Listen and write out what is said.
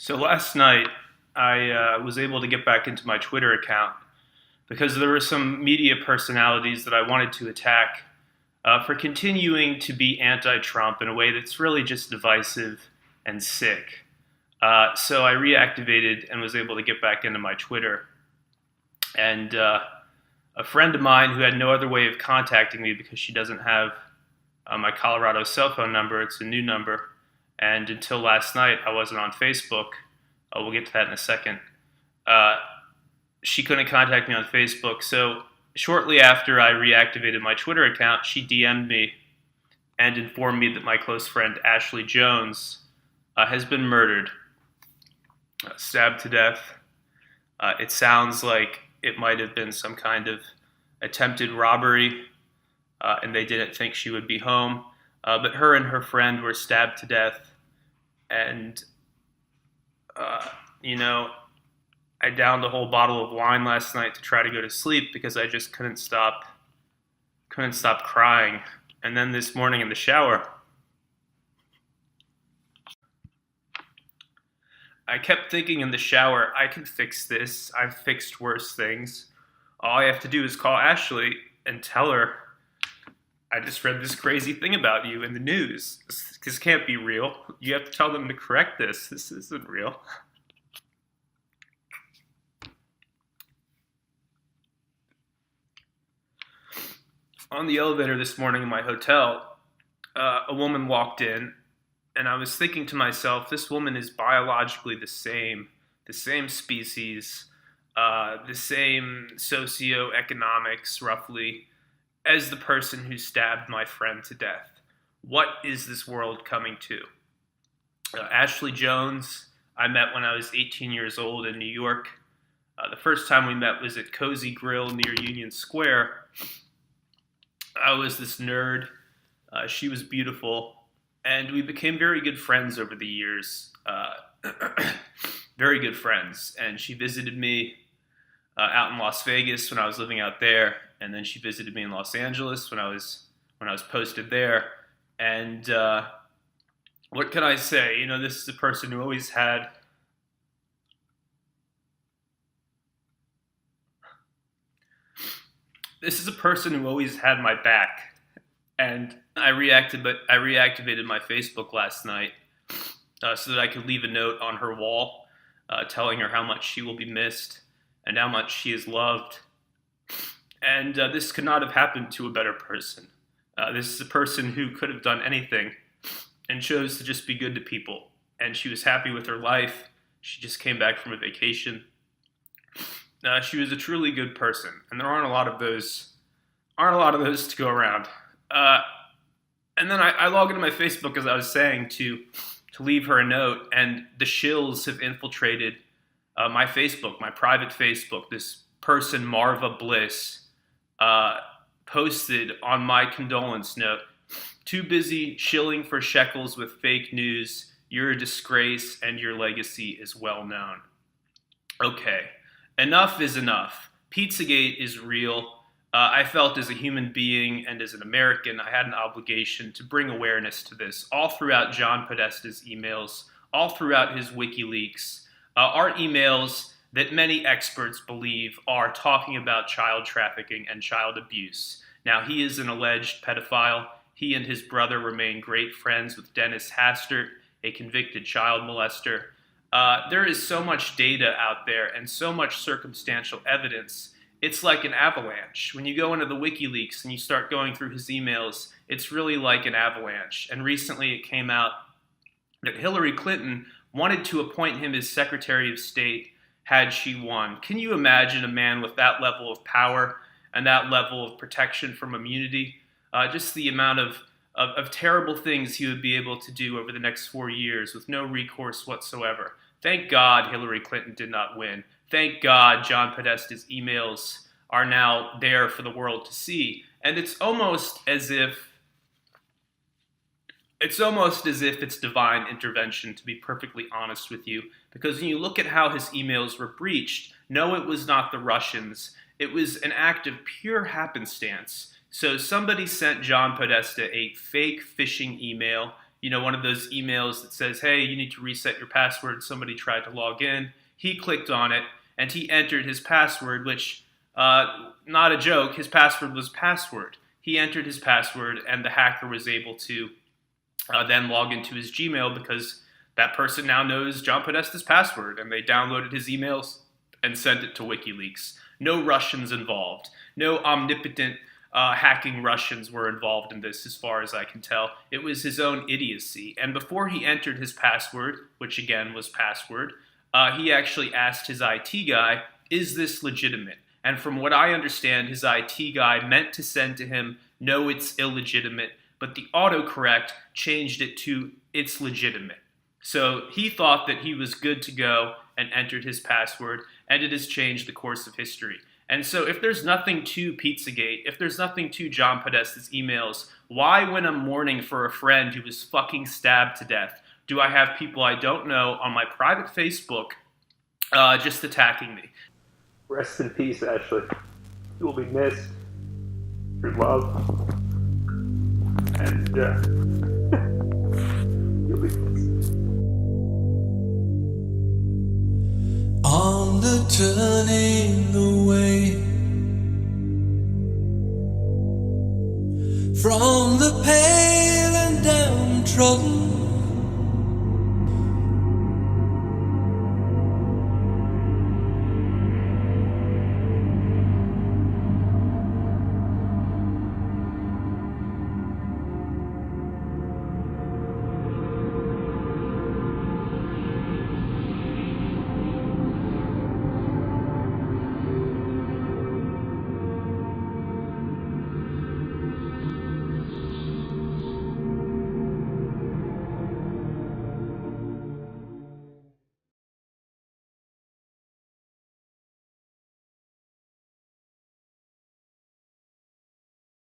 So last night, I was able to get back into my Twitter account because there were some media personalities that I wanted to attack for continuing to be anti-Trump in a way that's really just divisive and sick. So I reactivated and was able to get back into my Twitter. And a friend of mine who had no other way of contacting me because she doesn't have my Colorado cell phone number, it's a new number. And until last night, I wasn't on Facebook. We'll get to that in a second. She couldn't contact me on Facebook. So shortly after I reactivated my Twitter account, she DM'd me and informed me that my close friend Ashley Jones has been murdered, stabbed to death. It sounds like it might have been some kind of attempted robbery, and they didn't think she would be home. But her and her friend were stabbed to death. And, I downed a whole bottle of wine last night to try to go to sleep because I just couldn't stop crying. And then this morning in the shower, I kept thinking in the shower, I can fix this. I've fixed worse things. All I have to do is call Ashley and tell her, I just read this crazy thing about you in the news. This can't be real. You have to tell them to correct this. This isn't real. On the elevator this morning in my hotel, a woman walked in, and I was thinking to myself, this woman is biologically the same species, the same socioeconomics, roughly, as the person who stabbed my friend to death. What is this world coming to? Ashley Jones, I met when I was 18 years old in New York. The first time we met was at Cozy Grill near Union Square. I was this nerd. She was beautiful. And we became very good friends over the years. Very good friends. And she visited me out in Las Vegas when I was living out there. And then she visited me in Los Angeles when I was posted there. And what can I say? This is a person who always had my back. And I reactivated my Facebook last night so that I could leave a note on her wall telling her how much she will be missed and how much she is loved. And this could not have happened to a better person. This is a person who could have done anything and chose to just be good to people. And she was happy with her life. She just came back from a vacation. She was a truly good person, and there aren't a lot of those to go around. And then I log into my Facebook, as I was saying, to leave her a note, and the shills have infiltrated my Facebook, my private Facebook. This person, Marva Bliss, posted on my condolence note, "Too busy shilling for shekels with fake news. You're a disgrace, and your legacy is well known." Okay, enough is enough. Pizzagate is real. I felt as a human being and as an American, I had an obligation to bring awareness to this. All throughout John Podesta's emails, all throughout his WikiLeaks, are emails that many experts believe are talking about child trafficking and child abuse. Now, he is an alleged pedophile. He and his brother remain great friends with Dennis Hastert, a convicted child molester. There is so much data out there and so much circumstantial evidence. It's like an avalanche. When you go into the WikiLeaks and you start going through his emails, it's really like an avalanche. And recently it came out that Hillary Clinton wanted to appoint him as Secretary of State had she won. Can you imagine a man with that level of power and that level of protection from immunity? Just the amount of terrible things he would be able to do over the next 4 years with no recourse whatsoever. Thank God Hillary Clinton did not win. Thank God John Podesta's emails are now there for the world to see. And it's almost as if it's divine intervention, to be perfectly honest with you. Because when you look at how his emails were breached, no, it was not the Russians. It was an act of pure happenstance. So somebody sent John Podesta a fake phishing email. one of those emails that says, hey, you need to reset your password. Somebody tried to log in. He clicked on it, and he entered his password, which, not a joke, his password was password. He entered his password, and the hacker was able to then log into his Gmail because that person now knows John Podesta's password, and they downloaded his emails and sent it to WikiLeaks. No Russians involved. No omnipotent hacking Russians were involved in this, as far as I can tell. It was his own idiocy. And before he entered his password, which again was password, he actually asked his IT guy, is this legitimate? And from what I understand, his IT guy meant to send to him, no, it's illegitimate, but the autocorrect changed it to, it's legitimate. So he thought that he was good to go and entered his password, and it has changed the course of history. And so if there's nothing to Pizzagate, if there's nothing to John Podesta's emails, why, when I'm mourning for a friend who was fucking stabbed to death, do I have people I don't know on my private Facebook just attacking me? Rest in peace, Ashley. You will be missed. Your love. And you'll be missed. On the turning away from the pale and downtrodden,